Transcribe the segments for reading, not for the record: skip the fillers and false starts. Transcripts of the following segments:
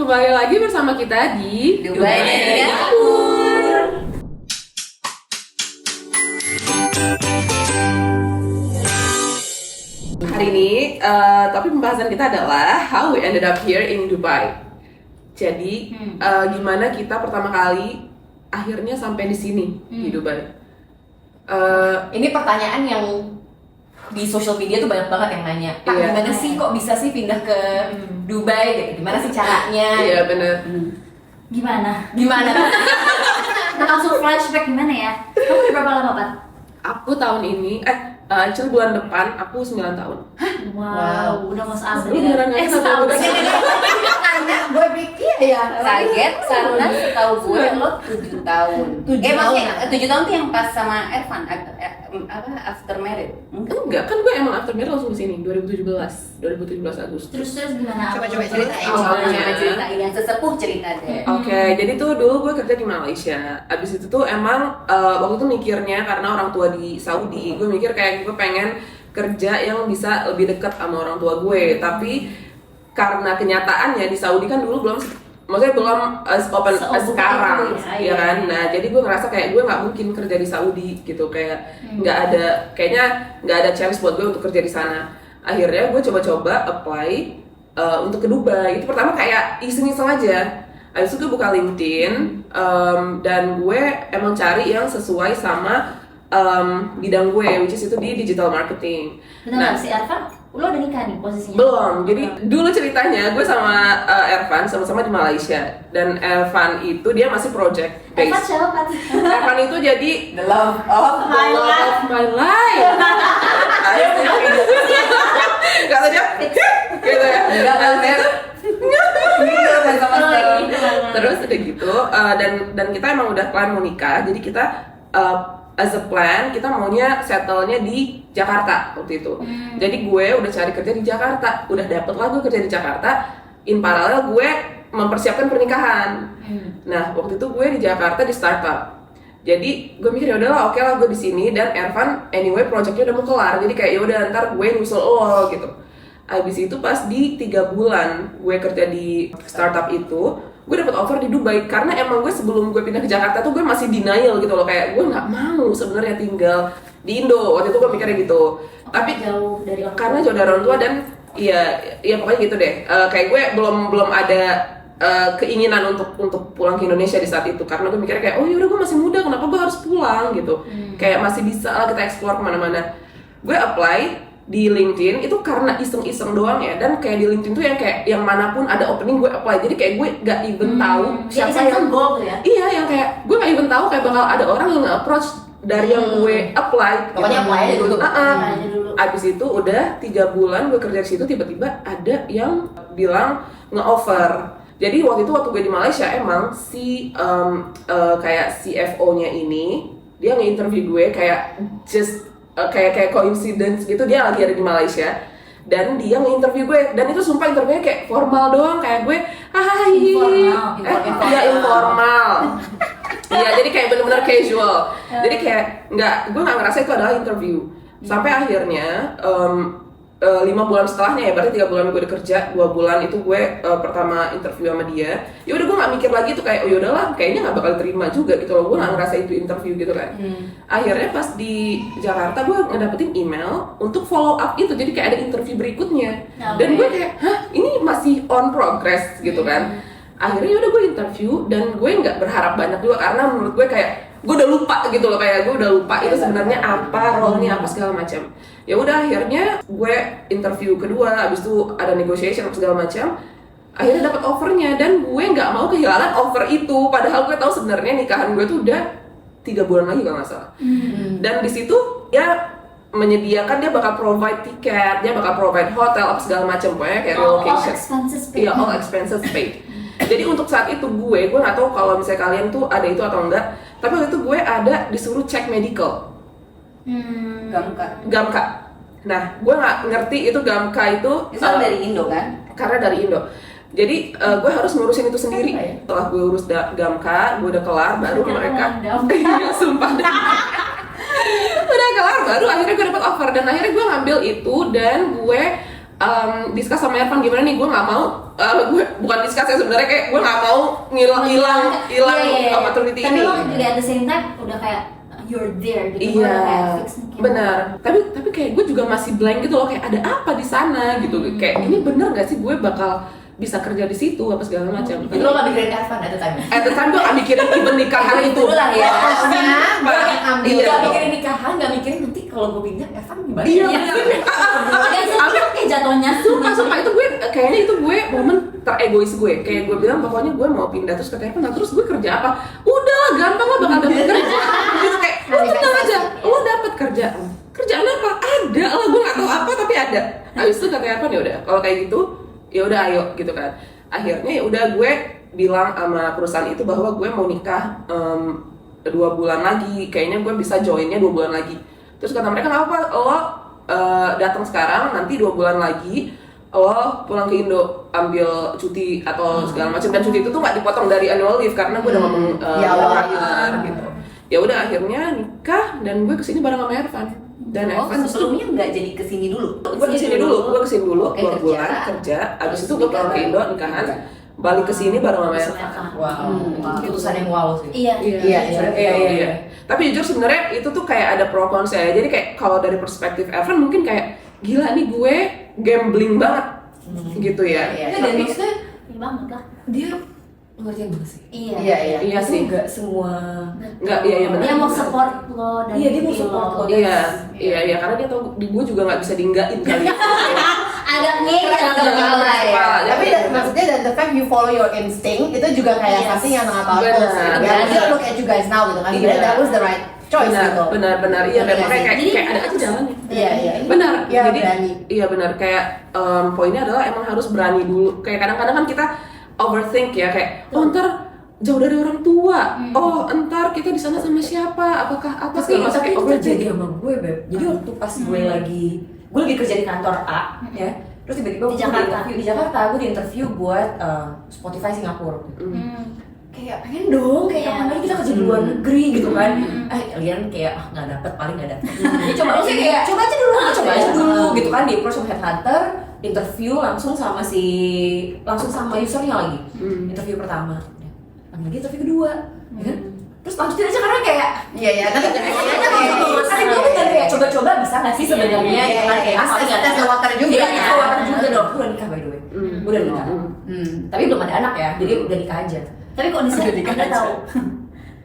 kembali lagi bersama kita di Dubai dari Dapur. Hari ini topik pembahasan kita adalah how we ended up here in Dubai. Jadi gimana kita pertama kali akhirnya sampai di sini di Dubai. Ini pertanyaan yang di social media tuh banyak banget yang nanya, Pak, Iya. gimana sih kok bisa sih pindah ke Dubai gitu? Gimana sih caranya? Iya benar. Gimana? Langsung flashback gimana ya? Kamu udah berapa lama, Pat? Aku tahun ini actually bulan depan aku 9 tahun. Wow, udah masuk asli. Lu beneran nggak tahu? Gue pikir ya Kaget karena setahu gue lo 7 tahun. 7 tahun. Maksudnya 7 tahun tuh yang pas sama Ervan apa after married? Enggak, kan gue emang after married langsung kesini 2017 Agustus. Terus gimana? Coba ceritain. Awalnya. Ceritain yang sesepuh cerita deh. Oke, jadi tuh dulu gue kerja di Malaysia. Abis itu tuh emang waktu itu mikirnya karena orang tua di Saudi, gue mikir kayak gue pengen kerja yang bisa lebih dekat sama orang tua gue. Tapi karena kenyataannya di Saudi kan dulu belum, maksudnya belum as open as sekarang, ya kan. Nah, jadi gue ngerasa kayak gue nggak mungkin kerja di Saudi gitu, kayak kayaknya nggak ada chance buat gue untuk kerja di sana. Akhirnya gue coba-coba apply untuk ke Dubai. Itu pertama kayak iseng-iseng aja. Habis itu gue buka LinkedIn dan gue emang cari yang sesuai sama bidang gue, which is itu di digital marketing. Benar, si Arfan, lo udah nikah nih posisinya? Belum. Jadi dulu ceritanya gue sama Ervan sama-sama di Malaysia, dan Ervan itu dia masih project based. Arfan siapa, Pat? Ervan itu jadi The love of the love of my life. Gak tau dia gitu ya. enggak kan Mer? Terus udah gitu dan kita emang udah plan mau nikah, jadi kita as a plan kita maunya settle-nya di Jakarta waktu itu. Jadi gue udah cari kerja di Jakarta, udah dapet lah gue kerja di Jakarta. In paralel gue mempersiapkan pernikahan. Nah waktu itu gue di Jakarta di startup. Jadi gue mikir ya udahlah, oke lah gue di sini, dan Ervan anyway projectnya udah mau kelar, jadi kayak ya udah ntar gue nyusul lo gitu. Abis itu pas di 3 bulan gue kerja di startup itu, gue dapet offer di Dubai. Karena emang gue sebelum gue pindah ke Jakarta tuh gue masih denial gitu loh, kayak gue nggak mau sebenarnya tinggal di Indo. Waktu itu gue mikirnya gitu. Tapi jauh dari orang tua. karena jauh dari orang tua, dan iya pokoknya gitu deh. Kayak gue belum ada keinginan untuk pulang ke Indonesia di saat itu, karena gue mikirnya kayak oh yaudah gue masih muda, kenapa gue harus pulang gitu. Kayak masih bisa lah kita explore kemana-mana. Gue apply di LinkedIn itu karena iseng-iseng doang ya, dan kayak di LinkedIn tuh yang kayak yang manapun ada opening gue apply. Jadi kayak gue gak even tahu siapa yang goal tuh ya? iya, yang kayak gue gak even tahu kayak bakal ada orang yang nge-approach dari yang gue apply. Pokoknya apply aja dulu. Apply aja dulu. Abis itu udah 3 bulan gue kerja di situ, tiba-tiba ada yang bilang nge-offer. Jadi waktu gue di Malaysia emang si kayak CFO-nya ini dia nge-interview gue kayak just kayak coincidence gitu, dia lagi ada di Malaysia dan dia nge-interview gue, dan itu sumpah interviewnya kayak formal doang, kayak gue hai informal. Iya, jadi kayak bener-bener casual. Jadi kayak gue nggak ngerasa itu adalah interview. Sampai akhirnya 5 bulan setelahnya ya, berarti 3 bulan gue udah kerja, 2 bulan itu gue pertama interview sama dia. Ya udah gue nggak mikir lagi tuh kayak oh yaudahlah, kayaknya nggak bakal terima juga gitu loh. Gue nggak ngerasa itu interview gitu kan. Akhirnya pas di Jakarta gue ngedapetin email untuk follow up itu, jadi kayak ada interview berikutnya. Dan gue kayak hah, ini masih on progress gitu kan. Akhirnya yaudah gue interview, dan gue nggak berharap banyak juga karena menurut gue kayak gue udah lupa gitu loh, kayak gue udah lupa itu sebenarnya apa, role-nya apa segala macam. Ya udah akhirnya gue interview kedua, abis itu ada negotiation segala macam. Akhirnya dapat offernya, dan gue nggak mau kehilangan offer itu, padahal gue tahu sebenarnya nikahan gue tuh udah 3 bulan lagi kalau nggak salah. Dan di situ ya menyediakan, dia bakal provide tiket, dia bakal provide hotel apa segala macam, pokoknya kayak relocation. All expenses paid. Iya, all expenses paid. Jadi untuk saat itu gue nggak tahu kalau misalnya kalian tuh ada itu atau enggak, tapi waktu itu gue ada disuruh cek medical. Gamka. Nah, gue nggak ngerti itu Gamka itu dari Indo kan? Karena dari Indo. Jadi gue harus ngurusin itu sendiri. Setelah gue urus Gamka, gue udah kelar, baru mereka. Iya, sumpah. Udah kelar, baru akhirnya gue dapet offer, dan akhirnya gue ngambil itu, dan gue discuss sama Irfan gimana nih, gue nggak mau, gue bukan discuss ya sebenarnya, kayak gue nggak mau hilang opportunity Tapi ini. lo juga at the same time udah kayak you're there gitu. Iya, Kayak fix nih, kayak benar. Tapi kayak gue juga masih blank gitu loh, kayak ada apa di sana gitu. Kayak ini bener gak sih gue bakal bisa kerja di situ apa segala macam. Jadi lo gak mikirin Irfan at the time? At the time gue gak mikirin even nikahan itu. Itulah ya. Harusnya gue yang ambil. Iya. Gak mikirin nikahan, gak mikirin nanti kalau gue pindah Irfan gimana? Iya. agak sakit kayak jatuhnya. Sumpah itu gue kayaknya itu gue momen teregois gue. Kayak gue bilang pokoknya gue mau pindah, terus kata Irfan, nah terus gue kerja apa? Udah gampang lo bakal dapet kerja. Gitu kayak lo tenang aja, lo dapet kerja. Kerjaan apa? Ada lah, gue gak tahu apa tapi ada. Habis itu kata Irfan ya udah kalau kayak gitu ya udah ayo gitu kan. Akhirnya ya udah gue bilang sama perusahaan itu bahwa gue mau nikah 2 bulan lagi, kayaknya gue bisa joinnya 2 bulan lagi. Terus kata mereka nggak apa, lo datang sekarang, nanti 2 bulan lagi lo pulang ke Indo ambil cuti atau segala macam, dan cuti itu tuh nggak dipotong dari annual leave karena gue udah ngomong Ya Allah. gitu. Ya udah akhirnya nikah dan gue kesini bareng sama Irfan. Dan Irfan sebelumnya nggak jadi kesini dulu? gue kesini dulu 2 Kerja. bulan kerja, abis itu gue pulang ke Indo nikahan, balik ke sini bareng sama Irfan. Wow, keputusan yang wow sih. Iya. Iya. Tapi jujur sebenarnya itu tuh kayak ada pro kontra ya. Jadi kayak kalau dari perspektif Irfan mungkin kayak gila nih gue gambling banget gitu ya. Iya. Dan maksudnya Iya banget lah. dia pengertian banget sih. Iya. Iya sih. Nggak semua. Enggak, iya benar. Dia mau support lo dan Iya, dia mau support lo. Iya, karena dia tahu gue juga nggak bisa diinggain kali. agak ngeyel. Tapi maksudnya the fact you follow your instinct itu juga kayak Yes. something yang sangat powerful Benar. sih. Ya, Benar. just look at you guys now gitu kan. Iya. Sebenarnya that was the right choice gitu. Benar. Iya, Iya memang sih. kayak ada aja jalannya. Iya. Benar. Iya, Jadi berani. iya benar, kayak poinnya adalah emang harus berani dulu. Kayak kadang-kadang kan kita overthink ya, kayak oh ntar jauh dari orang tua, oh entar kita di sana sama siapa, apakah apa segala macam, Tapi kayak itu overthink. terjadi sama gue, Beb. Jadi waktu pas gue lagi kerja di kantor A, ya. Terus tiba-tiba Di gue Jakarta. di Jakarta, gue di interview buat Spotify Singapura. Kayak pengen dong, kayak Iya. kapan lagi kita kerja di luar negeri gitu kan. Kalian kayak nggak dapet, paling nggak dapet. Ya coba aja kayak coba aja dulu gitu kan, di approach sama headhunter, interview langsung sama usernya lagi. Interview pertama. Lagi interview kedua, ya kan? Terus lanjutin aja karena kayak Iya. Tapi Tapi gue kan kayak coba-coba bisa nggak sih sebenarnya gitu kan, kayak Asal nggak tes the water juga Iya, kan. tes the water juga dong. Gue udah nikah by the way. Gue udah nikah. Tapi belum ada anak ya, jadi udah nikah aja. Tapi kok bisa Udah nikah nggak aja. tahu.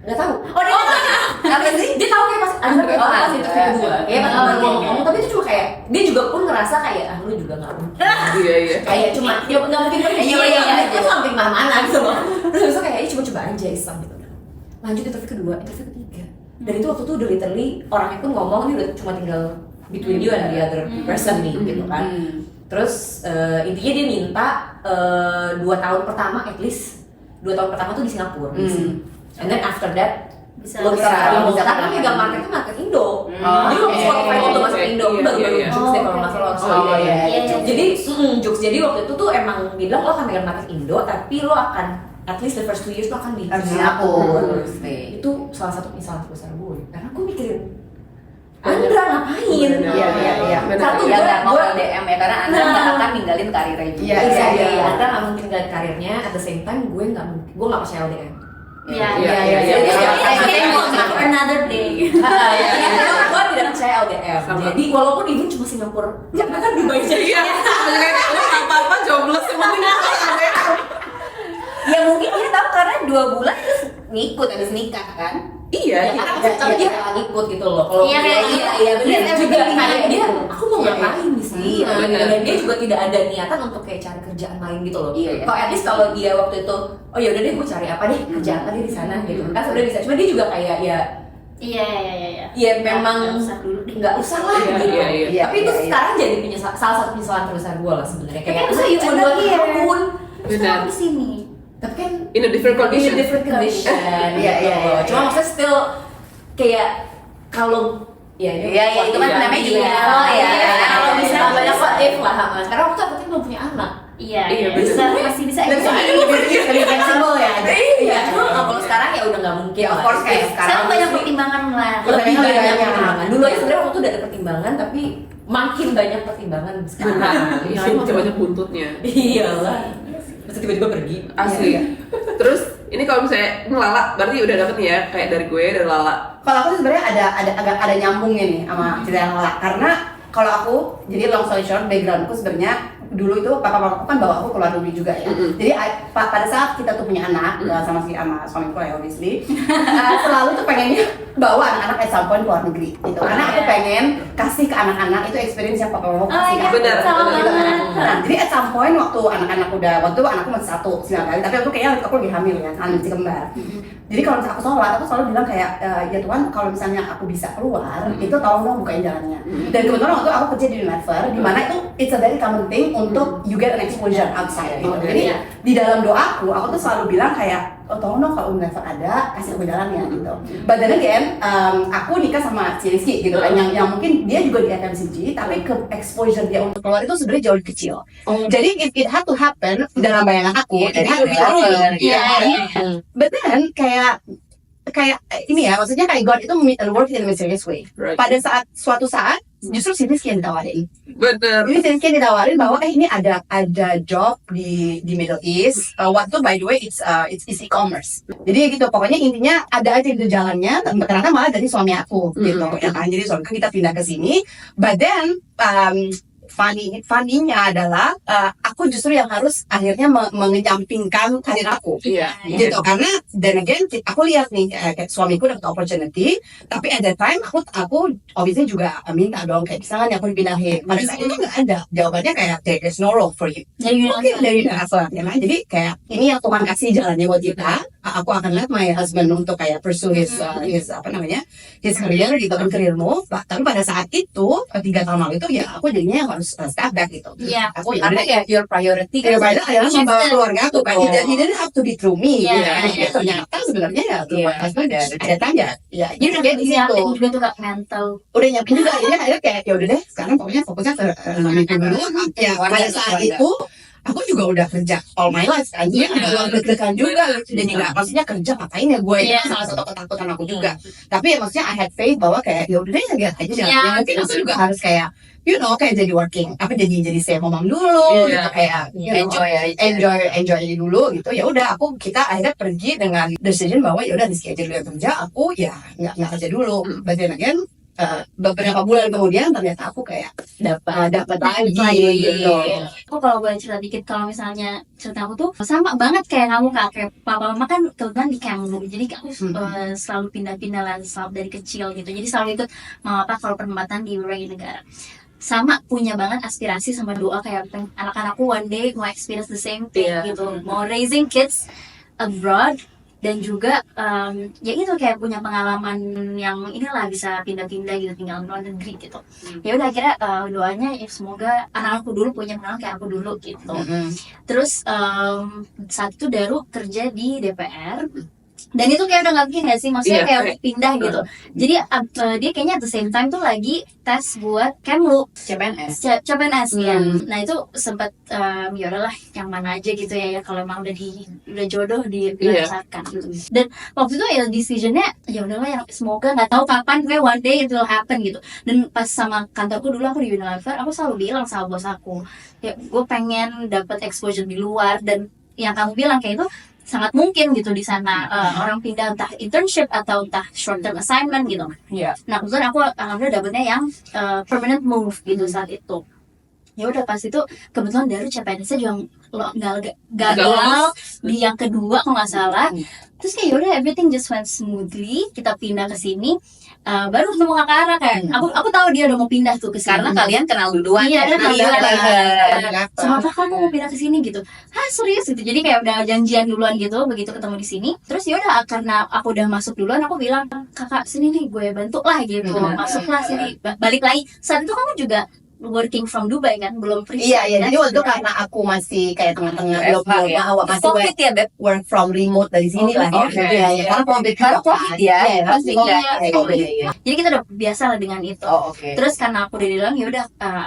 Nggak tahu. Oh dia nggak tahu. Apa sih? Dia tahu kayak pas ada kayak pas interview kedua. Kayak pas baru ngomong, tapi itu cuma kayak dia juga pun ngerasa kayak lu juga nggak mungkin. Iya. Kayak cuma dia nggak mungkin kan Iya. itu sampai mana gitu loh. Terus habis itu kayak coba aja iseng gitu. Lanjut interview kedua, interview ketiga. Dan itu waktu itu udah literally orangnya pun ngomong ini udah cuma tinggal between you and the other person nih gitu kan. Terus intinya dia minta 2 tahun pertama at least 2 tahun pertama tuh di Singapura. And then after that Bisa lo bisa bisa tapi megang marketnya market Indo. Jadi lo Spotify waktu masuk Indo, Iya, baru iya. Jux deh kalau nggak salah. Oh, iya. Jadi Jux jadi waktu itu tuh emang dibilang lo akan megang market Indo, tapi lo akan at least the first 2 years lo akan di Harus Singapura. Itu salah satu kesalahan terbesar gue karena gue mikirin Andra ngapain? Iya. Satu Ya gue nggak mau LDM ya karena Anda nggak akan ninggalin karirnya juga. Iya, Andra nggak mungkin tinggalin karirnya. At the same time gue nggak percaya LDM. Iya. Iya. Another day. Gue tidak percaya LDM. Sama. Jadi walaupun even cuma Singapura, karena kan Dubai aja. Iya. Kayak lu apa-apa jobless semua. Ya mungkin dia tahu karena 2 bulan terus ngikut habis nikah kan. Iya. Karena kan dia ngikut gitu loh. Kalau Iya, kayak gitu. iya benar Iya, juga iya, kayak iya. dia. Aku mau ngapain di sini? Iya, benar. Dan dia juga tidak ada niatan untuk kayak cari kerjaan lain gitu loh. Iya, iya. Kalau at least kalau dia waktu itu, oh ya udah deh gue cari apa deh kerjaan apa deh di sana gitu. Kan sebenarnya bisa. Cuma dia juga kayak ya Iya. ya memang Nggak usah dulu deh. nggak usah lah Iya, gitu. iya. Tapi itu sekarang jadi salah satu penyesalan terbesar gue lah sebenarnya. Tapi Kayak bisa you cuma udah 2 tahun. Benar. di sini. Tapi kan In a different in a condition. different condition. Iya, gitu. iya. Cuma maksudnya still kayak kalau Iya, itu kan Iya, namanya juga iya. level ya. Iya, kalau Iya, bisa iya. banyak what if lah, Mas. Karena aku tuh aku belum punya anak. Iya. Iya, Bisa bener. masih bisa. Dan soalnya Lebih fleksibel ya. Iya, cuma kalau sekarang ya udah nggak mungkin. Ya, of lah. course kayak Sekarang banyak pertimbangan lah. Lebih Lebih banyak banyak. pertimbangan. Dulu aja sebenarnya waktu udah ada pertimbangan, tapi makin banyak pertimbangan sekarang. Nah, Iya, banyak buntutnya. iyalah. Terus tiba-tiba pergi. Asli. Terus ini kalau misalnya ini Lala berarti udah dapet nih ya kayak dari gue dari Lala. Kalau aku tuh sebenarnya ada nyambungnya nih sama cerita yang Lala, karena kalau aku jadi long story short, backgroundku sebenarnya dulu itu papa-papaku kan bawa aku keluar negeri juga ya. Jadi pada saat kita tuh punya anak sama suamiku ya obviously, selalu tuh pengennya bawa anak-anak at some point keluar negeri gitu. Karena aku pengen kasih ke anak-anak itu experience yang papa-papaku kasih ke aku. benar, sama benar. Gitu kan. banget. Nah, jadi at some point waktu anakku masih 9 kali, tapi aku kayaknya aku lagi hamil kan, masih kembar. Jadi kalau misalnya aku sholat, aku selalu bilang kayak, ya Tuhan, kalau misalnya aku bisa keluar, itu tolong dong bukain jalannya. Dan kebetulan waktu aku kerja di Unilever, di mana itu it's a very common thing untuk you get an exposure outside gitu. Jadi di dalam doaku, aku tuh selalu bilang kayak, oh tolong dong kalau Unilever ada, kasih aku jalannya gitu. But then again, aku nikah sama si Rizky gitu kan, yang mungkin dia juga di FMCG, tapi ke exposure dia untuk keluar itu sebenarnya jauh lebih kecil. Jadi it had to happen dalam bayangan aku, it had to happen. But then kayak ini ya, maksudnya kayak God itu work in a mysterious way. Right. Pada suatu saat justru si Rizky yang ditawarin. Bener. Jadi si Rizky yang ditawarin bahwa ini ada job di Middle East. Waktu by the way it's e-commerce. Jadi gitu pokoknya intinya ada aja itu jalannya. Ternyata malah dari suami aku gitu. Ya kan jadi suami kita pindah ke sini. But then funny-nya adalah aku justru yang harus akhirnya mengejampingkan karir aku. Iya. Gitu karena then again aku lihat nih kayak suamiku dapat opportunity, tapi at that time aku obviously juga minta dong kayak misalnya aku dipindahin. Pada saat itu nggak ada jawabannya kayak there's no role for you. Oke dari Unilever ya kan. Jadi kayak ini yang Tuhan kasih jalannya buat kita. Aku akan let my husband untuk kayak pursue his career gitu kan, career move. Tapi pada saat itu 3 tahun lalu itu ya aku jadinya harus step back gitu. Iya. Aku ya Karena ya your priority ya kan. pada adalah membawa keluarga aku kan. It didn't have to be through me. Iya, gitu kan. iya. Ternyata sebenarnya ya through my husband ada tanya. Ya, Jadi udah kayak di situ. nyiapin juga tuh Kak mental. Udah nyiapin juga. Jadi akhirnya kayak ya udah deh. Sekarang pokoknya fokusnya ke minggu dulu. Ya pada saat itu aku juga udah kerja all my life kan. Jadi agak deg-degan juga. Dan juga maksudnya kerja ngapain ya gue. Iya. Itu salah satu ketakutan aku juga. Tapi ya maksudnya I had faith bahwa kayak ya udah deh lihat aja jalan. Iya. Ya mungkin aku juga harus kayak kayak jadi working, jadi stay home mom dulu, Iya. gitu kayak enjoy dulu gitu. Ya udah kita akhirnya pergi dengan decision bahwa ya udah Rizky aja dulu yang kerja, aku ya nggak kerja dulu. But then again, beberapa bulan kemudian ternyata aku kayak dapat lagi gitu. Aku kalau boleh cerita dikit, kalau misalnya cerita aku tuh sama banget kayak kamu Kak, kayak papa mama kan kebetulan di Kemlu, jadi aku selalu pindah-pindah lah selalu dari kecil gitu, jadi selalu ikut mama papa kalau perempatan di berbagai negara. Sama punya banget aspirasi sama doa kayak anak-anakku one day mau experience the same thing gitu, mau raising kids abroad. Dan juga ya itu kayak punya pengalaman yang inilah bisa pindah-pindah gitu, tinggal di luar negeri gitu. Ya udah akhirnya doanya ya semoga anak-anakku dulu punya pengalaman kayak aku dulu gitu. Terus saat itu Daru kerja di DPR. Dan itu kayak udah gak mungkin gak sih, maksudnya Iya, kayak udah pindah gitu. Jadi dia kayaknya at the same time tuh lagi tes buat Kemlu CPNS. CPNS ya. Nah itu sempat ya udahlah yang mana aja gitu ya kalau emang udah jodoh dirasakan gitu. Dan waktu itu ya decisionnya ya udahlah yang semoga nggak tahu kapan gue one day it will happen gitu. Dan pas sama kantorku dulu aku di Unilever, aku selalu bilang sama bos aku ya gue pengen dapat exposure di luar, dan yang kamu bilang kayak itu sangat mungkin gitu di sana orang pindah entah internship atau entah short term assignment gitu. Iya. Nah kebetulan aku alhamdulillah dapetnya yang permanent move gitu saat itu. Ya udah pas itu kebetulan Daru CPNS-nya juga gagal di yang kedua kalau nggak salah. Terus kayak yaudah everything just went smoothly, kita pindah ke sini. Baru ketemu Kak Ara kayak aku tahu dia udah mau pindah tuh ke sini. Karena kalian kenal duluan. Iya, ya? kenal Iya, duluan. Sama apa kamu mau pindah ke sini gitu? Hah serius gitu. Jadi kayak udah janjian duluan gitu, begitu ketemu di sini. Terus ya udah karena aku udah masuk duluan, aku bilang kakak sini nih gue bantu lah gitu. Masuklah sini, balik lagi. Saat itu kamu juga working from Dubai kan, belum free. Iya, jadi waktu itu karena aku masih kayak tengah-tengah belum masih COVID ya Beb. work from remote dari sini lah ya. Oke. Iya, karena COVID Karena COVID ya. pasti Iya. Jadi kita udah biasa lah dengan itu. Oh oke. Terus karena aku udah di dalam ya udah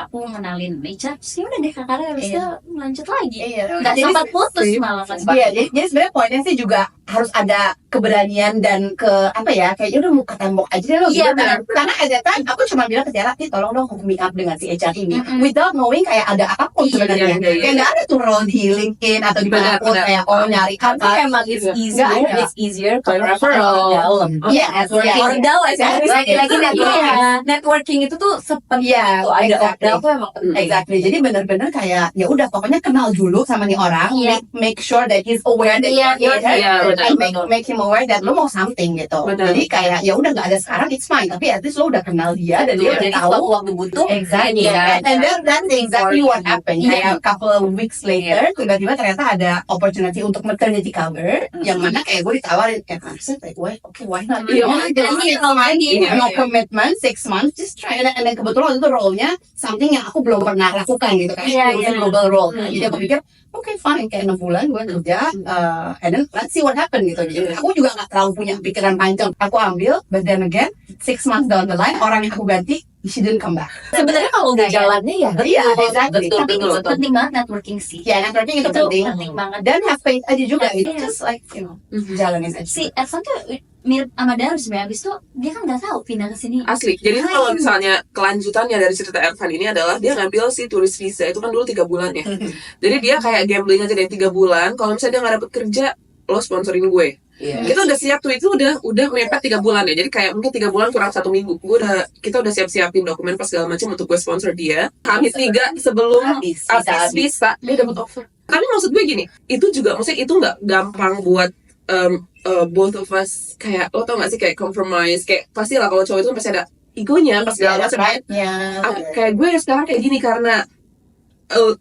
aku ngenalin HR, terus ya udah deh kakaknya habis itu lanjut lagi. Iya. Nggak Jadi- sempat putus malah kan. Iya, jadi sebenarnya poinnya sih juga harus ada keberanian dan kayaknya udah muka tembok aja deh lo Iya, gitu kan. Karena ada kan aku cuma bilang ke Tiara, tolong dong hook me up dengan si HR ini without knowing kayak ada apapun Iya, sebenarnya. iya. Kayak nggak ada tuh role di LinkedIn atau di mana pun Benar. kayak nyari Tapi apa. emang it's Iya. easier kalau By orang referral. dalam. Iya, Networking. iya. Ordal aja. Lagi-lagi networking. Iya. Networking itu tuh seperti Iya, itu. Ada exactly. ordal tuh emang penting. Exactly. Jadi benar-benar kayak ya udah pokoknya kenal dulu sama nih orang, Iya. make sure that he's aware that Iya, you're here, iya, and benar. make him aware that lo mau something gitu. Benar. Jadi kayak ya udah nggak ada sekarang it's fine, tapi at least lo udah kenal dia dan dia udah Jadi tahu. waktu butuh Exactly. Iya. And then that's exactly what happened. Iya. Kayak couple of weeks later, tiba-tiba ternyata ada opportunity untuk maternity cover, yang mana kayak gue ditawarin, harusnya like, why not? Iya, Jadi kalau lagi No commitment, 6 months, just try it. And then kebetulan waktu itu role-nya something yang aku belum pernah lakukan gitu kan. Iya, It was a iya. global role. Jadi aku pikir, okay fine, kayak 6 bulan gue kerja, and then let's see what happen gitu. Jadi aku juga gak terlalu punya pikiran panjang. Aku ambil, but then again, 6 months down the line, orang yang aku ganti, she didn't come back. sebenarnya kalau udah jalannya ya Iya, exactly. betul, Tapi betul, betul. penting banget networking sih. Ya, networking itu Itu penting. penting banget. Dan have faith aja juga. It's Iya. just like, jalanin aja. Si Evan tuh mirip sama Darus sebenarnya. Abis itu dia kan nggak tahu pindah ke sini. Asli. Jadi tuh kalau misalnya kelanjutannya dari cerita Ervan ini adalah dia ngambil si turis visa itu kan dulu 3 bulan ya. Jadi dia kayak gambling aja dari 3 bulan. Kalau misalnya dia nggak dapet kerja, lo sponsorin gue. Iya. Kita udah siap tuh, itu udah mepet 3 bulan ya. Jadi kayak mungkin 3 bulan kurang 1 minggu. Kita udah siapin dokumen pas segala macam untuk gue sponsor dia. Habis 3 sebelum Habis visa dia dapat offer. Tapi maksud gue gini, itu juga maksudnya itu nggak gampang buat both of us, kayak lo tau gak sih kayak compromise, kayak pasti lah kalau cowok itu kan pasti ada egonya pas segala macam. Kayak gue sekarang kayak gini karena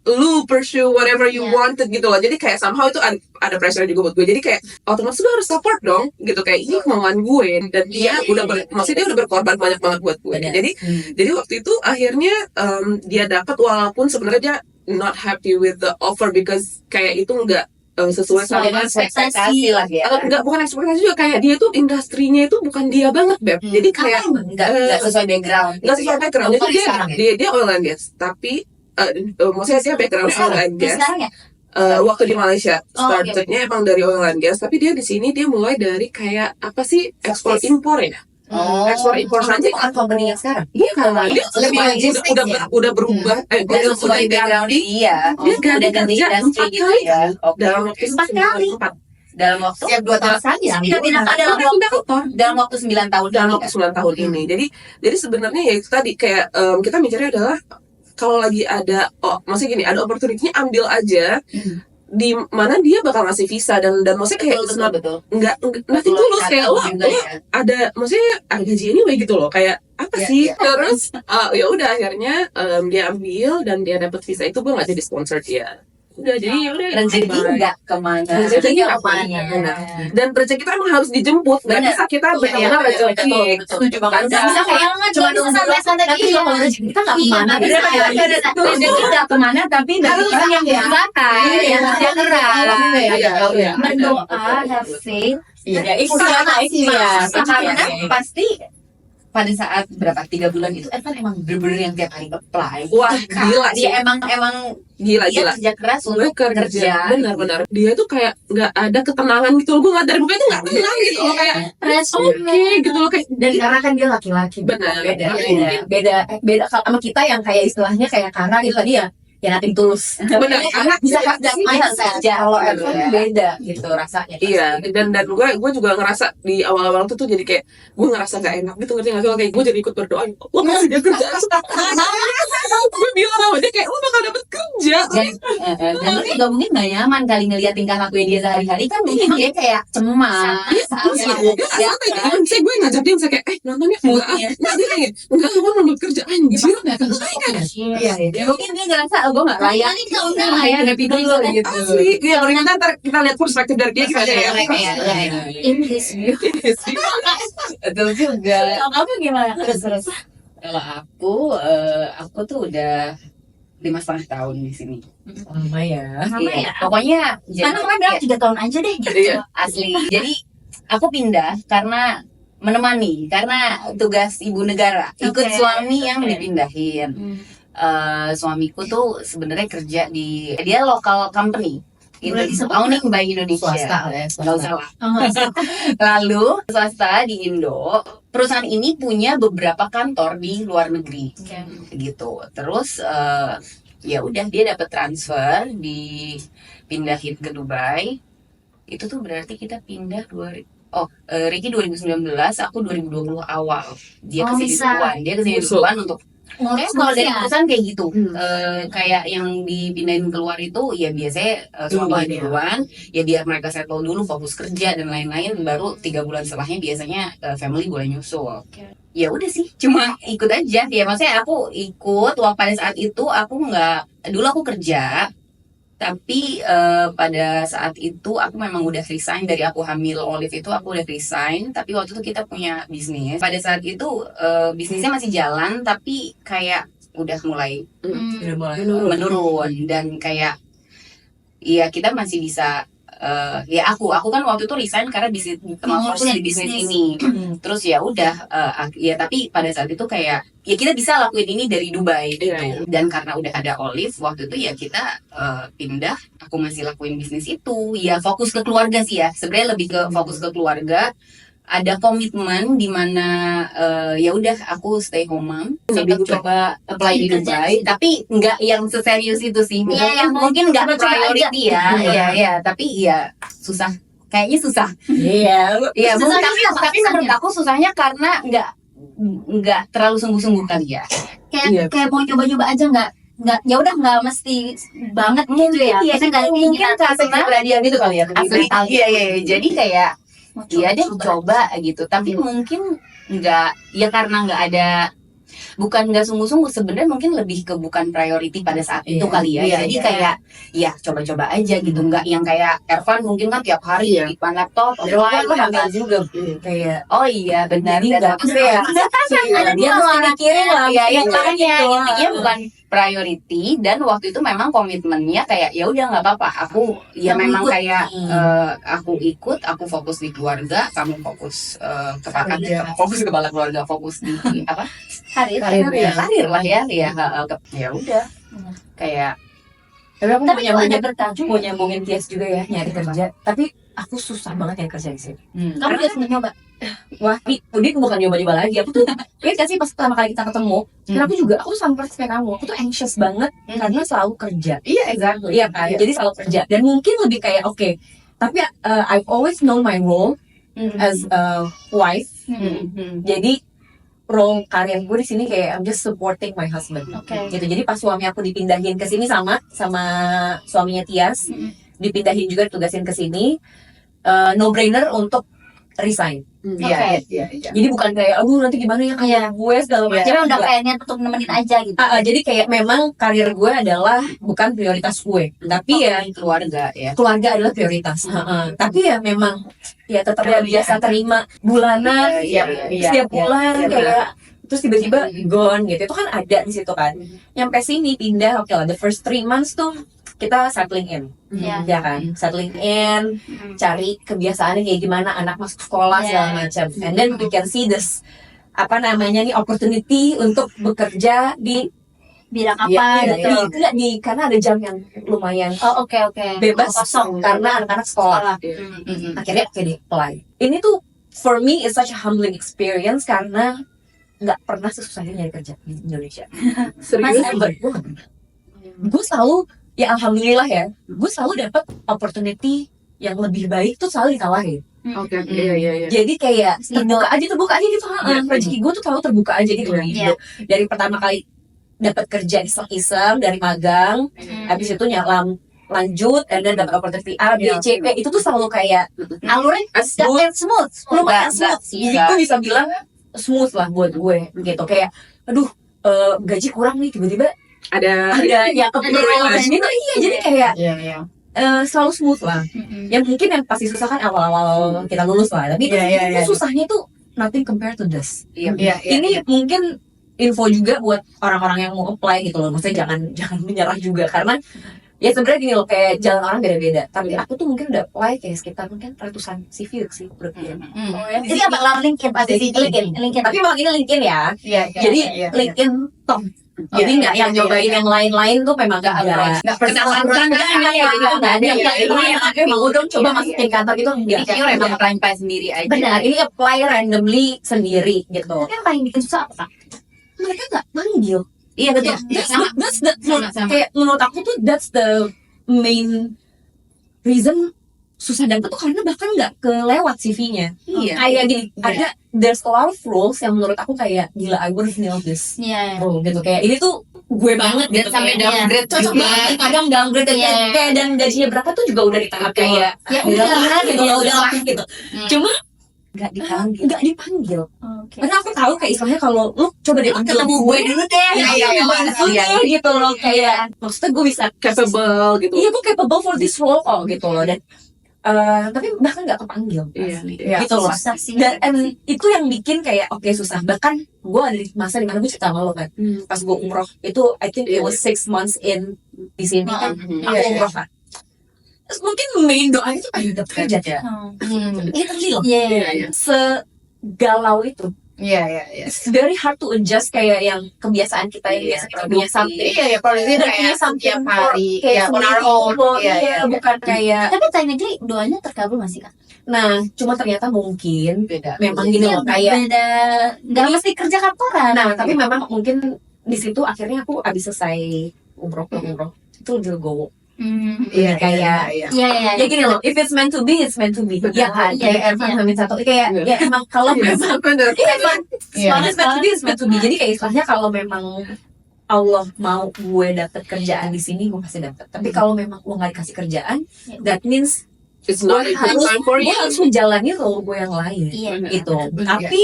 lu pursue whatever you Yeah. wanted gitu loh. Jadi kayak somehow itu ada pressure juga buat gue. Jadi kayak otomatis gue harus support dong gitu, kayak ini kemauan gue dan dia maksudnya dia udah berkorban banyak banget buat gue. Benar. Jadi waktu itu akhirnya dia dapat, walaupun sebenarnya dia not happy with the offer because kayak itu enggak sesuai sama ekspektasi lah ya. enggak, bukan ekspektasi juga, kayak dia tuh industrinya itu bukan dia banget Beb. Jadi kayak Nggak sesuai background. nggak sesuai background. Jadi Apalagi sekarang ya. dia oil and gas, tapi maksudnya dia background oil and gas. Sekarang ya. Waktu di Malaysia Oh, oke. startednya emang dari oil and gas, tapi dia di sini dia mulai dari kayak apa sih, ekspor impor ya. Ekspor impor saja. bukan company yang sekarang. Bukan, dia lebih logistik ya. udah berubah. Dia Udah sesuai background dia. dia ganti Udah ganti kerja industri 4 gitu kali ya. Oke. dalam waktu 4 kali. 4 Dalam waktu Setiap 2 tahun saja. Dia pindah dalam waktu 9 tahun. dalam ini, waktu kan? 9 tahun ini. Jadi sebenarnya ya itu tadi kayak kita mikirnya adalah kalau lagi ada, maksudnya gini, ada opportunity-nya ambil aja. Di mana dia bakal ngasih visa dan maksudnya kayak it's not- betul. nggak nanti tulus kayak lo juga ya. ada, maksudnya ada gaji anyway gitu loh, kayak apa Iya, sih. iya. Terus ya udah akhirnya dia ambil dan dia dapet visa itu, gue nggak jadi sponsor dia. Udah, jadi ya udah. Rezeki bye. nggak kemana. Rezekinya Nggak apa? kemana. Benar. Dan rezeki kita emang harus dijemput, nggak Benar. bisa kita Iya, benar-benar betul, rezeki. betul. Setuju banget. Nggak Bisa kayak cuma cuma nunggu santai-santai tapi iya. kalau rezeki kita nggak Iya, kemana. bisa. Rezeki nggak kemana tapi dari orang yang berusaha, yang kerja keras. Iya. Berdoa, have faith. Ya, ikhtiar. Karena Iya. pasti pada saat berapa 3 bulan itu Evan emang bener-bener yang tiap hari apply. Wah, gila sih. Dia emang Gila. dia kerja keras Gue untuk kerja. benar-benar. Dia tuh kayak nggak ada ketenangan gitu loh. Gue ngeliat dari mukanya tuh nggak tenang gitu loh, kayak oke gitu loh, kayak Dan karena kan dia laki-laki, Benar. beda kalau sama kita yang kayak istilahnya kayak Kara gitu tadi ya nating tulus. benar. Karena Bisa kerja mindset aja kalau Evan beda gitu rasanya. iya, dan gue juga ngerasa di awal-awal tuh jadi kayak gue ngerasa gak enak gitu, ngerti gak sih? Kayak gue jadi ikut berdoa, lo kasih dia kerja. Gue bilang sama dia kayak lo bakal dapet kerja. Dan lu juga mungkin gak nyaman kali ngeliat tingkah lakunya dia sehari-hari, kan mungkin dia kayak cemas. Ya, saya gue ngajak dia, saya kayak nontonnya enggak, dia kayak enggak, gue mau kerja anjir. Iya, ya mungkin dia ngerasa gue gak layak. Tadi kalau Nggak nggak layak happy dulu gitu. Asli, iya, ternyata ntar kita lihat perspektif dari dia gimana ya. in his view. Betul juga. Kalau kamu gimana? Terus. Kalau aku tuh udah 5,5 tahun di sini. Lama ya. Lama Iya, ya? Pokoknya Karena kemarin bilang 3 tahun aja deh gitu. Iya. asli. Jadi aku pindah karena menemani, karena tugas ibu negara. Ikut Oke. suami yang Oke. dipindahin. Suamiku tuh sebenarnya kerja dia local company. Boleh disebut owning by Indonesia. Swasta ya, Nggak usah lah. Oh, Lalu swasta di Indo, perusahaan ini punya beberapa kantor di luar negeri, gitu. Terus ya udah dia dapat transfer, dipindahin ke Dubai. Itu tuh berarti kita pindah Ricky 2019, aku 2020 awal. Dia Oh, kesini bisa. duluan, untuk ngurus kalau dari ya. perusahaan kayak gitu, kayak yang dipindahin keluar itu ya biasanya suaminya Duluan, ya. duluan, ya biar mereka settle dulu, fokus kerja dan lain-lain, baru 3 bulan setelahnya biasanya family boleh nyusul. Ya udah sih, cuma ikut aja ya, maksudnya aku ikut. Pada saat itu aku nggak, dulu aku kerja, tapi pada saat itu aku memang udah resign. Dari aku hamil Olive itu aku udah resign, tapi waktu itu kita punya bisnis. Pada saat itu bisnisnya masih jalan, tapi kayak udah mulai Udah mulai menurun. Dan kayak ya kita masih bisa ya aku kan waktu itu resign karena bisnis fokus di bisnis ini. Terus ya udah ya, tapi pada saat itu kayak ya kita bisa lakuin ini dari Dubai gitu. Iya. Dan karena udah ada Olive waktu itu ya kita pindah, aku masih lakuin bisnis itu. Ya fokus ke keluarga sih ya, sebenarnya lebih ke fokus ke keluarga. Ada komitmen di mana ya udah aku stay home mom, sempat coba apply di Dubai, tapi nggak yang seserius itu sih. Iya, Mungkin nggak coba-coba priority ya. Iya, tapi ya susah. Kayaknya susah. Iya. Iya, Susahnya tapi apa? menurut aku susahnya karena nggak terlalu sungguh-sungguh kali ya. Iya. Kayak mau coba-coba aja nggak ya udah nggak mesti banget gitu ya. Iya, Maksudnya nggak mungkin keinginan karena Keberanian gitu kali ya. asli. Iya. Jadi kayak mau iya deh coba gitu, tapi mungkin nggak ya, karena nggak ada, bukan nggak sungguh-sungguh, sebenarnya mungkin lebih ke bukan priority pada saat itu Iya, kali ya. iya, Jadi iya. kayak ya coba-coba aja gitu, nggak yang kayak Ervan mungkin kan tiap hari Iya. di depan laptop Kan offline. hamil juga kayak Oh iya benar. jadi Dan nggak aku ya. ada Dia dua mesti mikirin lah. ya Iya, makanya gitu. intinya bukan priority. Dan waktu itu memang komitmennya kayak ya udah nggak apa-apa, aku ya Kamu memang ikut. kayak aku ikut, aku fokus di keluarga, kamu fokus Kerja. fokus ke kepala keluarga, fokus di apa karir. karir lah ya ya udah kayak. Tapi aku Tapi mau itu ada nyambungin, berkah juga. mau nyambungin Tias juga ya nyari kerja. Tapi aku susah banget nyari kerja di sini. Kamu udah pernah nyoba? Wah, dia bukan nyoba-nyoba lagi. Aku tuh, lihat gak sih pas pertama kali kita ketemu, dan aku sama persis kayak kamu. Aku tuh anxious banget karena selalu kerja. Iya exactly. Iya kan? Jadi selalu kerja. Dan mungkin lebih kayak oke. Tapi I've always known my role as a wife. Jadi role karir gue di sini kayak I'm just supporting my husband. Oke. Gitu. Jadi pas suami aku dipindahin ke sini sama suaminya Tias, dipindahin juga ditugasin ke sini, no brainer untuk resign. Iya. Jadi bukan kayak aduh nanti gimana ya kayak gue segala macam. Cuma udah Enggak. kayak niat untuk nemenin aja gitu. Jadi kayak memang karir gue adalah bukan prioritas gue, tapi ya Keluarga ya. keluarga adalah prioritas. Tapi ya memang ya tetap ya biasa terima bulanan setiap bulan kayak terus tiba-tiba gone gitu. Itu kan ada di situ kan. Nyampe sini pindah oke lah, the first 3 months tuh kita settling in. Iya. Ya kan, settling in, cari kebiasaannya kayak gimana, anak masuk sekolah segala macam. And then we can see this apa namanya nih opportunity untuk bekerja di Bidang apa ya, gitu. karena ada jam yang lumayan Oh oke. bebas Kosong. karena anak-anak sekolah. Akhirnya oke deh apply. Ini tuh for me is such a humbling experience karena nggak pernah sesusah ini nyari kerja di Indonesia. Serius? Gue selalu ya alhamdulillah ya, gue selalu dapat opportunity yang lebih baik tuh selalu ditawarin. Oke, iya. Jadi kayak terbuka aja gitu. Iya. Rezeki gue tuh selalu terbuka aja gitu loh. Iya. Dari pertama kali dapat kerja iseng-iseng dari magang, habis itu lanjut, dan dan dapat opportunity A, B, C, P, itu tuh selalu kayak Alurnya Smooth. smooth. lumayan Enggak, smooth. Jadi gue bisa bilang smooth lah buat gue gitu. Kayak aduh gaji kurang nih, tiba-tiba Ada yang kebetulan gitu. Iya, jadi kayak Iya. selalu smooth lah. Yang mungkin yang pasti susah kan awal-awal kita lulus lah, tapi itu susahnya tuh nothing compared to this. Iya. Ini mungkin info juga buat orang-orang yang mau apply gitu loh. Maksudnya jangan menyerah juga karena Ya sebenarnya gini loh, kayak jalan orang beda-beda. Tapi aku tuh mungkin udah apply kayak sekitar mungkin ratusan CV sih berarti. Oh ya. Jadi apa lah LinkedIn pasti LinkedIn. Tapi emang ini LinkedIn ya. Iya, Jadi iya. LinkedIn top. Jadi nggak yang nyobain yang lain-lain tuh memang nggak ada. Nggak personal Nggak ada yang emang udah coba masukin kantor gitu Jadi enggak. pure emang apply sendiri aja. Benar, ini apply randomly sendiri gitu. Tapi yang paling bikin susah apa, Kak? Mereka nggak manggil. Iya betul. Iya, That's the Sama. kayak menurut aku tuh that's the main reason susah dapet tuh karena bahkan nggak kelewat CV-nya. Iya. Kayak gini, ada there's a lot of roles yang menurut aku kayak gila I would've nailed this. Iya. Oh gitu kayak ini tuh gue banget Dan gitu sampai kayak. downgrade Cocok juga. banget, kadang downgrade Iya. kayak dan gajinya berapa tuh juga udah di tahap kayak Ya udah udah, lah gitu, ya udah lah gitu. Cuma Nggak dipanggil. nggak dipanggil. Oke. Karena aku tahu kayak istilahnya kalau lu coba deh panggil Ketemu gue dulu deh. Iya, gitu loh kayak maksudnya gue bisa Capable gitu. iya gue capable for this role kok gitu loh dan tapi bahkan nggak kepanggil Iya. Iya. gitu loh Susah sih. dan itu yang bikin kayak oke susah bahkan gue ada di masa dimana gue cerita sama lo kan pas gue umroh itu I think it was 6 months in di sini kan aku Iya, iya. umroh kan terus mungkin main doanya itu ayo dapet kerja Oh. literally loh Iya. Iya, iya. segalau itu Iya, iya, iya. it's very hard to adjust kayak yang kebiasaan kita yang biasa kita punya something Iya, ya, kalau ini Kita kayak punya something tiap hari, kayak ya, on our sendiri own. gitu. Iya, iya. Bukan kayak Tapi technically doanya terkabul masih, Kak? nah cuma ternyata mungkin Beda. memang gini loh kayak beda, nggak mesti kerja kantoran. nah tapi memang mungkin di situ akhirnya aku abis selesai umroh itu lebih legowo Iya, kayak iya. Iya, iya, ya gini loh if it's meant to be it's meant to be ya kan Iya, kayak Evan iya. Hamin satu kayak ya emang kalau memang Bener. iya emang Iya. kalau it's meant to be it's meant to be jadi kayak istilahnya kalau memang Allah mau gue dapet kerjaan di sini gue pasti dapet tapi kalau memang gue nggak dikasih kerjaan that means It's not a good time for gue you. harus menjalani role gue yang lain Iya. gitu tapi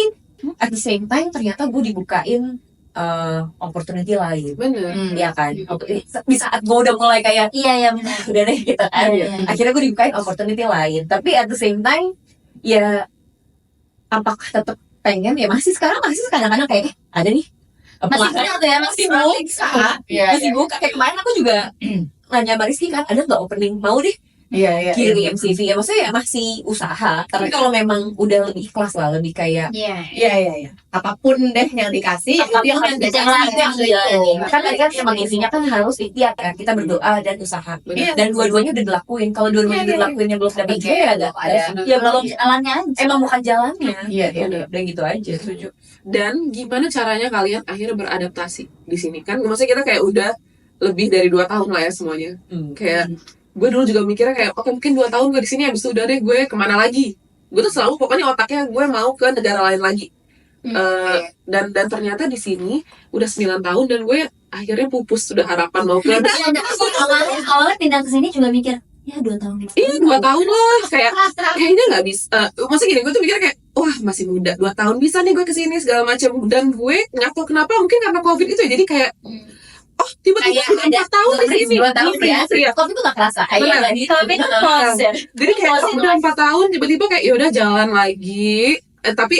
at the same time ternyata gue dibukain opportunity lain Bener. ya kan di saat gue udah mulai kayak Iya, iya benar. udah deh gitu kan Iya, iya. akhirnya gue dibukain opportunity lain tapi at the same time ya apakah tetap pengen ya masih kadang-kadang kayak ada nih Masih peluang. benar tuh ya, masih buka Iya, masih buka kayak kemarin aku juga nanya Mbak Rizky kan ada nggak opening mau deh Iya, iya. kirim CV ya maksudnya ya masih usaha tapi kalau memang udah lebih ikhlas lah lebih kayak Iya. Iya, iya, iya. Apapun deh yang dikasih, itu yang Apapun harus yang dikasih. dijalani. kan tadi kan emang isinya kan harus ikhtiar kan kita berdoa dan usaha Iya. dan dua-duanya udah dilakuin kalau dua-duanya udah dilakuinnya belum dapet juga ya ada ya belum Jalannya aja. emang bukan jalannya Iya, iya. udah gitu aja Dan gimana caranya kalian akhirnya beradaptasi di sini kan? Maksudnya kita kayak udah lebih dari 2 tahun lah ya semuanya. Kayak gue dulu juga mikirnya kayak oke mungkin 2 tahun gue di sini habis itu udah deh gue kemana lagi. Gue tuh selalu pokoknya otaknya gue mau ke negara lain lagi. Dan ternyata di sini udah 9 tahun dan gue akhirnya pupus sudah harapan mau ke Iya, dan awalnya pindah ke sini juga mikir, ya 2 tahun. Iya 2 tahun lah kayak kayaknya nggak bisa. Maksudnya gini gue tuh mikir kayak wah masih muda 2 tahun bisa nih gue kesini segala macam dan gue nggak tahu kenapa mungkin karena covid itu ya jadi kayak oh tiba-tiba Kayak udah ada 4 tahun di freeze sini 2 tahun ya. Iya. tapi itu gak kerasa Benar. kayak lagi tapi itu pause ya Jadi kayak udah 4 tahun tiba-tiba kayak yaudah jalan lagi tapi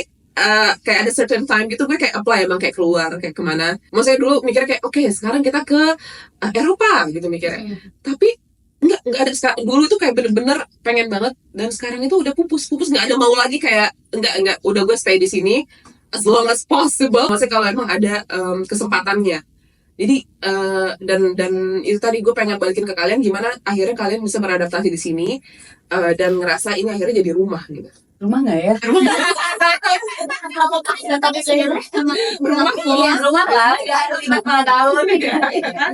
kayak ada certain time gitu gue kayak apply emang kayak keluar kayak kemana maksudnya dulu mikir kayak oke sekarang kita ke Eropa gitu mikirnya tapi nggak ada dulu tuh kayak bener-bener pengen banget dan sekarang itu udah pupus nggak ada mau lagi kayak nggak udah gue stay di sini as long as possible maksudnya kalau emang ada kesempatannya jadi dan itu tadi gue pengen balikin ke kalian gimana akhirnya kalian bisa beradaptasi di sini dan ngerasa ini akhirnya jadi rumah gitu. Rumah nggak ya? Tapi sebenarnya rumah lah 5 tahun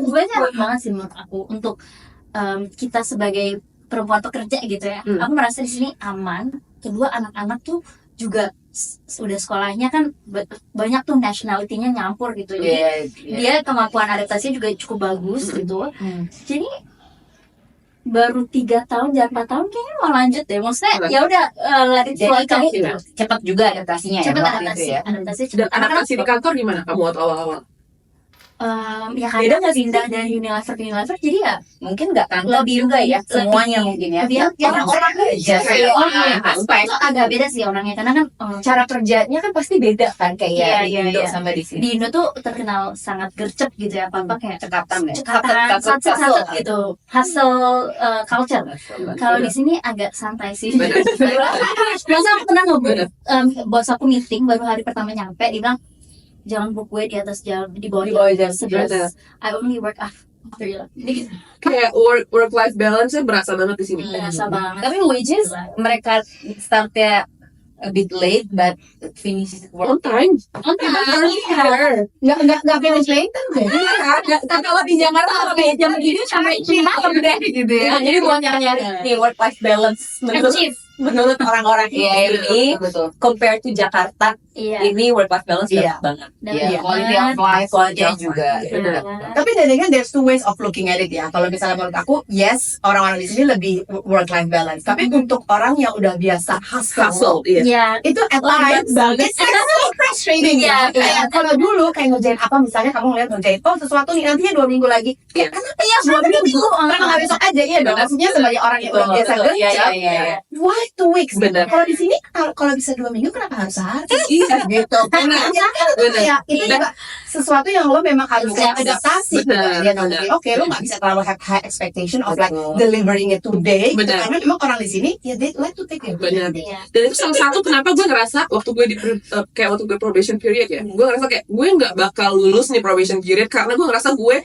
gue nyaman banget sih menurut aku untuk kita sebagai perempuan pekerja gitu ya. Aku merasa di sini aman. Kedua anak-anak tuh juga udah sekolahnya kan banyak tuh nationality-nya nyampur gitu. Jadi dia kemampuan adaptasinya juga cukup bagus gitu. Jadi baru 3 tahun dan 4 tahun kayaknya mau lanjut deh. Maksudnya ya udah let it flow aja gitu. Cepat juga adaptasinya ya Cepet waktu adaptasi, itu ya. adaptasi Dan cepet. adaptasi di kantor gimana kamu waktu awal-awal? Ya Beda karena nggak sih? pindah dari Unilever ke Unilever, jadi ya Mungkin nggak kantor juga ya, semuanya mungkin ya. orang aja kayak orang aspek. itu agak beda sih orangnya karena kan Cara kerjanya kan pasti beda kan kayak Iya, di Indo iya. sama di sini. di Indo tuh terkenal sangat gercep gitu ya, apa kayak Cekatan ya. cekatan, satu gitu, hustle culture. Kalau di sini agak santai sih. Bener. Masa aku pernah bos aku meeting baru hari pertama nyampe, dia bilang jangan book gue di atas jam di bawah jam 11. I only work after 11. Jadi Kayak work life balance nya berasa banget di sini. berasa banget. Tapi which is mereka startnya a bit late but finish work On time. Nggak finish later deh. kalau di Jakarta sampai jam gini sampai 5 deh gitu ya. Nah, jadi bukan nyari nih work life balance menurut orang-orang ini betul. compared to Jakarta Iya. ini work life balance Iya. dapat banget. Iya, quality of life juga. Benar. Tapi dan kan there's two ways of looking at it ya. Kalau misalnya menurut aku, yes, orang-orang di sini lebih work life balance. Tapi untuk orang yang udah biasa Hustle, iya. Iya. itu at times it's actually frustrating ya. Kayak kalau dulu kayak ngerjain apa misalnya kamu ngeliat ngerjain sesuatu nih nantinya 2 minggu lagi. Iya. Kenapa ya 2 minggu? Kenapa nggak besok aja ya dong? Maksudnya sebagai orang yang udah biasa kerja, why 2 weeks? Benar. Kalau di sini kalau bisa 2 minggu kenapa harus sehari? Iya. Gitu. Benar. Ya, itu juga sesuatu yang lo memang harus Benar. adaptasi. Benar. Ya, Benar. oke, lo nggak bisa terlalu have high expectation of like Betul. delivering it today. Gitu. Benar. Karena memang orang di sini ya they like to take it. Benar. Iya. Dan itu salah satu kenapa gue ngerasa waktu gue kayak waktu gue probation period ya, gue ngerasa kayak gue nggak bakal lulus nih probation period karena gue ngerasa gue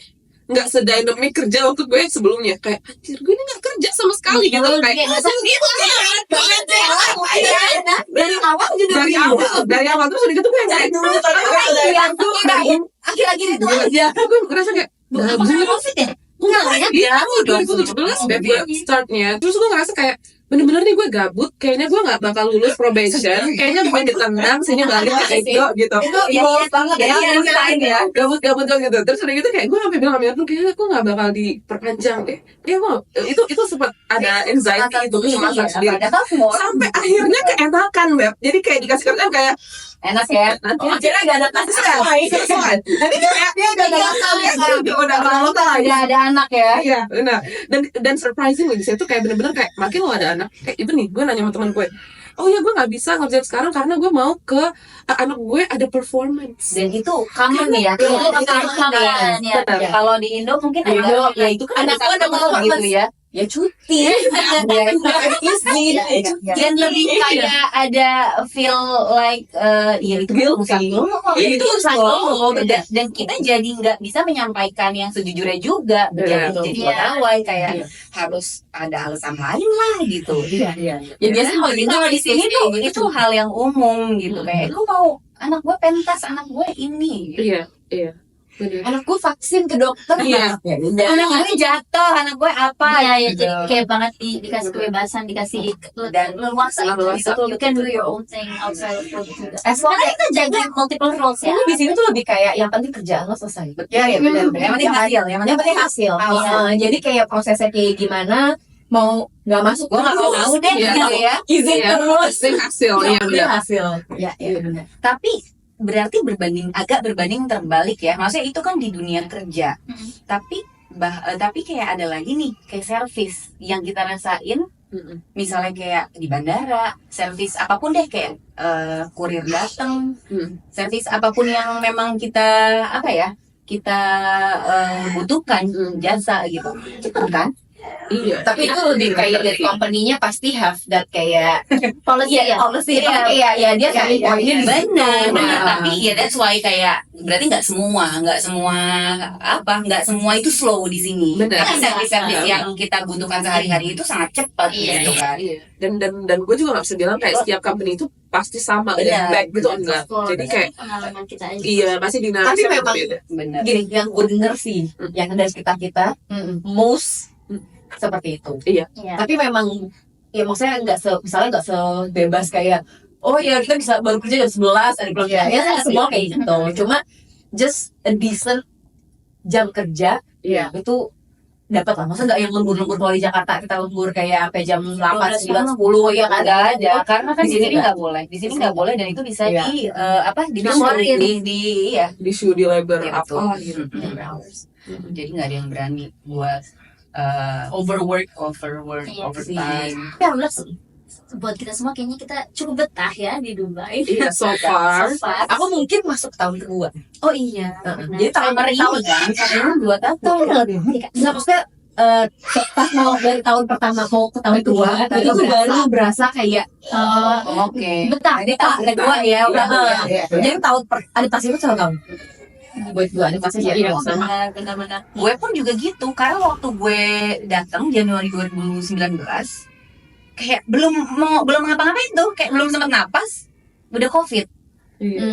nggak sedynamic kerja waktu gue sebelumnya. Kayak anjir gue ini nggak kerja sama sekali gitu, kayak Dari awal juga dari awal terus udah gitu gue nggak akhir-akhir itu ya gue ngerasa kayak COVID ya? Iya, 2017 deh gue startnya. Terus gue ngerasa kayak bener-bener nih gue gabut. Kayaknya gue gak bakal lulus probation. Kayaknya gue ditendang, sini balik ke Ego gitu. Itu bold banget ya. Ya, gabut-gabut gitu. Terus udah gitu kayak gue sampai bilang sama Mirna, kayaknya gue gak bakal diperpanjang deh. Dia mau itu sempat ada anxiety gitu, kecemasan sendiri. Sampai akhirnya keenakan, Beb. Jadi kayak dikasih kerjaan kayak Enak ya. nanti Akhirnya gak ada kasih sesuai. Nanti kayak dia udah lokal aja. Ya ada anak ya. Iya, benar. Dan surprising di situ kayak bener-bener kayak makin lo ada anak. Kayak itu nih, gue nanya sama teman gue. Oh ya, gue nggak bisa ngerjain sekarang karena gue mau ke anak gue ada performance. Dan itu common ya. Itu Itu common, ya. Benar. Kalau di Indo mungkin Di Indo, ya itu kan anak gua ada gitu ya. ya cuti. Dan lebih kayak ada feel like ya itu urusan lo, itu urusan lo. Dan kita jadi nggak bisa menyampaikan yang sejujurnya juga. Benar. Jadi Iya. pegawai kayak harus ada alasan lain lah gitu. Iya. Ya biasanya kalau gitu di sini tuh itu hal yang umum gitu kayak lu mau anak gue pentas, anak gue ini. Iya. Benar. Anak gue vaksin ke dokter. Iya. Anak gue jatuh, anak gue apa? Iya, ya, gitu. jadi kayak banget dikasih kebebasan, dikasih Dan leluasa leluasa. gitu. You can do your own thing outside of work juga. As long Karena kita jaga multiple roles ya. Ini di sini tuh lebih kayak yang penting kerjaan lo selesai. Ya, benar. Yang penting hasil, Yang penting hasil. Jadi kayak prosesnya kayak gimana mau nggak masuk gue nggak mau deh Iya. gitu ya. izin Iya. terus. Penting hasil, iya benar. Hasil. Ya benar. Tapi berarti agak berbanding terbalik ya. Maksudnya itu kan di dunia kerja. Tapi kayak ada lagi nih kayak servis yang kita rasain. Misalnya kayak di bandara, servis apapun deh kayak kurir datang, servis apapun yang memang kita kita butuhkan jasa gitu, cepet kan? Iya. Tapi itu lebih kayak dari company-nya pasti have that kayak policy Iya. policy kayak ya dia cari poinnya di situ. Benar. Nah. Tapi ya that's why kayak berarti nggak semua itu slow di sini. Benar. Karena servis-servis yang kita butuhkan sehari-hari itu sangat cepat Iya. gitu kan. Iya. Dan gue juga nggak bisa bilang kayak setiap company itu pasti sama Benar. dan baik gitu enggak. Jadi kayak pengalaman kita aja. iya masih dinamis. Tapi memang beda. Benar. Gini, yang gue denger sih, yang dari sekitar kita, most seperti itu. Iya. Tapi memang, ya maksudnya misalnya nggak sebebas kayak, oh ya kita bisa baru kerja jam 11, ada belum ya semua kayak gitu. Cuma just a decent jam kerja, Iya. itu dapat lah. Masa nggak yang lembur-lembur kalau di Jakarta kita lembur kayak sampai jam 8, 9, 10 ya kan? Nggak ada, karena kan Di di sini sini nggak. nggak boleh. Di sini nggak boleh dan itu bisa Iya. di iya. Di show di labor Iya, apa betul. gitu. Jadi nggak ada yang berani buat Overwork. overwork, Iya overtime. Tapi alhamdulillah buat kita semua kayaknya kita cukup betah ya di Dubai. Iya, so far. So far. Aku mungkin masuk tahun kedua. Oh iya. Jadi tahun Tahun ini kan, tahun 2 tahun. Nggak, maksudnya pas mau dari tahun pertama mau ke tahun kedua itu tuh baru berasa kayak Oke. Betah. Jadi tahun kedua ya udah. jadi tahun adaptasi itu 1 tahun buat gue adaptasi jadi Benar-benar. Gue pun juga gitu, karena waktu gue datang Januari 2019 kayak belum ngapa-ngapain tuh, kayak belum sempat napas udah COVID.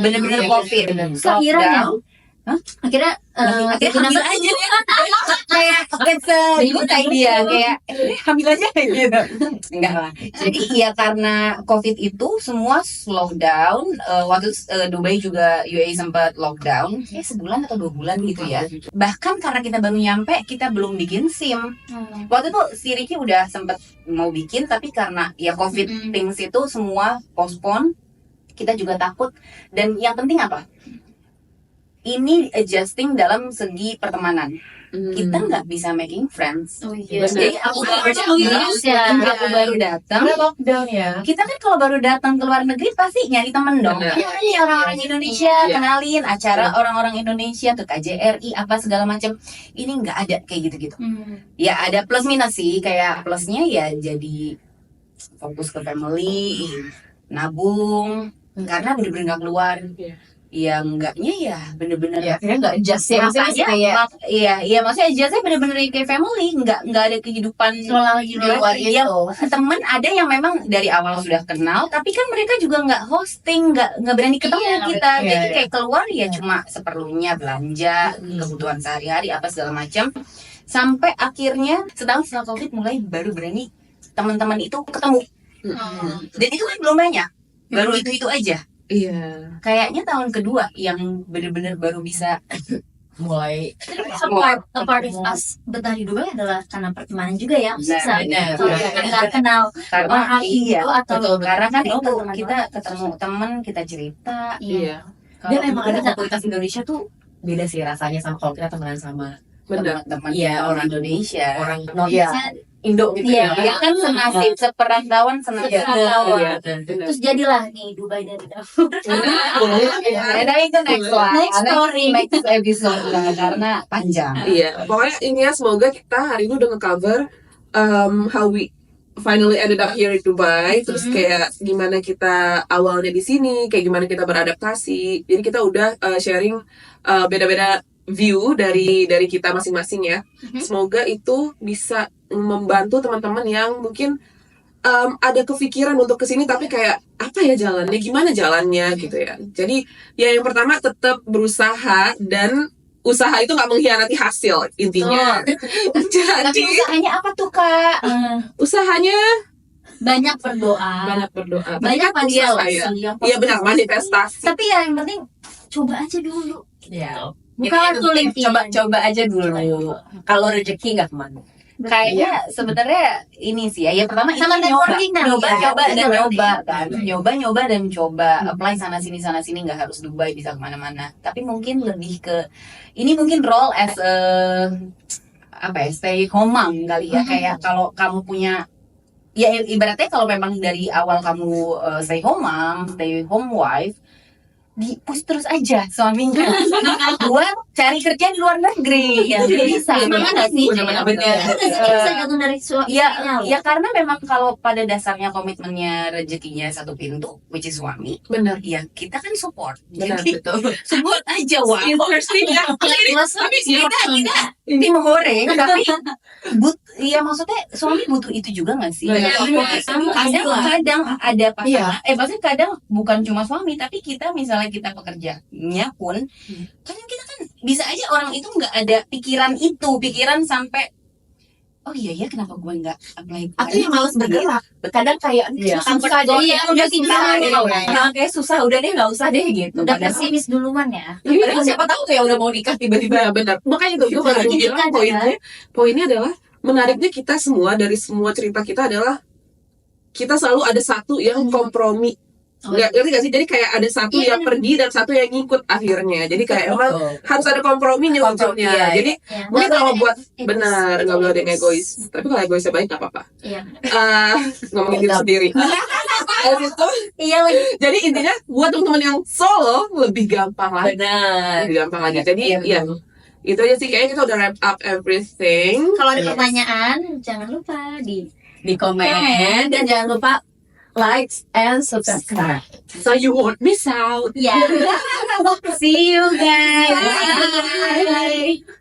Bener-bener COVID. Akhirnya akhirnya Akhirnya hamil aja kayak kayak dia kayak hamil aja gitu. Enggak lah. Jadi ya karena COVID itu semua slow down. Waktu Dubai juga UAE sempat lockdown sebulan atau 2 bulan gitu ya. Bahkan karena kita baru nyampe kita belum bikin SIM. Waktu itu si Ricky udah sempat mau bikin tapi karena ya COVID things itu semua postpone. Kita juga takut dan yang penting apa? Ini adjusting dalam segi pertemanan. Kita nggak bisa making friends. Oh iya. Jadi aku baru datang. lockdown ya. Kita kan kalau baru datang ke luar negeri pasti nyari temen dong. Benar. Nyari orang-orang Indonesia, Iya. kenalin acara orang-orang Indonesia tuh KJRI apa segala macam. Ini nggak ada kayak gitu-gitu. Ya ada plus minus sih. Kayak plusnya ya jadi fokus ke family, nabung. Karena bener-bener nggak keluar. Iya. Ya enggaknya ya bener-bener Ya akhirnya nggak adjust ya, maksudnya Makanya, kayak iya maksudnya aja bener-bener kayak family, nggak ada kehidupan Lagi di luar itu. temen ada yang memang dari awal sudah kenal, tapi kan mereka juga nggak hosting, nggak berani ketemu Iya, kita, iya, jadi iya. kayak keluar ya cuma seperlunya belanja, kebutuhan sehari-hari apa segala macam, sampai akhirnya setahun setelah COVID mulai baru berani teman-teman itu ketemu, dan itu kan belum banyak, baru itu aja. Iya. Kayaknya tahun kedua yang bener-bener baru bisa mulai a part of us betah di Dubai adalah karena pertemanan juga ya. Bisa benar. kalau kita nggak kenal karena orang iya itu atau karena kan Oh, itu teman-teman. kita ketemu teman, kita cerita. Iya. dan emang ada komunitas Indonesia tuh beda sih rasanya sama kalau kita temenan sama Benar. Teman-teman Iya, orang Indonesia. orang non Iya. Indo gitu Iya, Ya kan senasib seperantauan senasib. Iya. terus jadilah nih Dubai dari dahulu. Ada itu next lah. Next story. Next episode lah, karena panjang. Iya, pokoknya ini ya semoga kita hari ini udah nge-cover how we finally ended up here in Dubai, terus kayak gimana kita awalnya di sini, kayak gimana kita beradaptasi. Jadi kita udah sharing beda-beda view dari kita masing-masing ya. Semoga itu bisa membantu teman-teman yang mungkin ada kepikiran untuk kesini tapi kayak apa ya jalannya, gimana jalannya gitu ya. Jadi ya yang pertama tetap berusaha dan usaha itu nggak mengkhianati hasil intinya. Tapi Jadi usahanya apa tuh Kak? usahanya Banyak berdoa, banyak berdoa. Tapi banyak kan usaha ya. manifestasi yang Iya benar, positif. manifestasi. Tapi ya yang penting coba aja dulu. ya Bukan tulis Coba aja dulu. kalau rezeki nggak kemana Kayaknya sebenarnya ini sih ya. Yang pertama Sama ini networking kan, nyoba ya. dan Bener. nyoba kan. Nyoba dan coba. Apply sana sini nggak harus Dubai, bisa kemana-mana. Tapi mungkin lebih ke ini mungkin role as a apa ya, stay home mom kali ya. Kayak kalau kamu punya ya ibaratnya kalau memang dari awal kamu stay home mom, stay home wife, di push terus aja suaminya buat cari kerja di luar negeri ya bisa Emang ada sih. Bener. Bisa jatuh dari suaminya. ya karena memang kalau pada dasarnya komitmennya rezekinya satu pintu which is suami Benar. ya kita kan support Benar, jadi betul. support aja wah Interesting ya. tapi kita tim goreng tapi iya maksudnya suami butuh itu juga nggak sih? Iya, Kadang ada pasangan, Iya. maksudnya kadang bukan cuma suami tapi kita misalnya kita pekerjanya pun kadang kita kan bisa aja orang itu nggak ada pikiran sampai oh iya ya kenapa gue nggak apply. Aku yang malas bergerak. Kadang kayak Iya. susah deh. Iya, udah susah deh. Kayak susah, udah deh nggak usah deh gitu. Udah Padahal- pesimis duluan ya. Padahal siapa tahu kayak udah mau nikah tiba-tiba. Nah, benar. Makanya tuh gue baru Ini bilang kan poinnya adalah menariknya kita semua dari semua cerita kita adalah kita selalu ada satu yang kompromi. Oh, Nggak ngerti gak sih? Jadi kayak ada satu Iya, yang pergi dan satu yang ngikut akhirnya. Jadi kayak emang harus ada komprominya Kompromi, ujungnya. iya, Jadi Ya, mungkin nggak kalau boleh buat egois. benar nggak boleh ada yang egois. Tapi kalau egoisnya baik nggak apa-apa. Iya. Ngomongin diri sendiri. Habis itu, Iya lagi. jadi intinya buat teman-teman yang solo lebih gampang lagi. Benar. Lebih gampang lagi. Jadi Iya, ya itu aja sih kayaknya kita udah wrap up everything. Kalau ada pertanyaan, jangan lupa Di komen dan jangan lupa like and subscribe. So you won't miss out. ya. See you guys. Bye.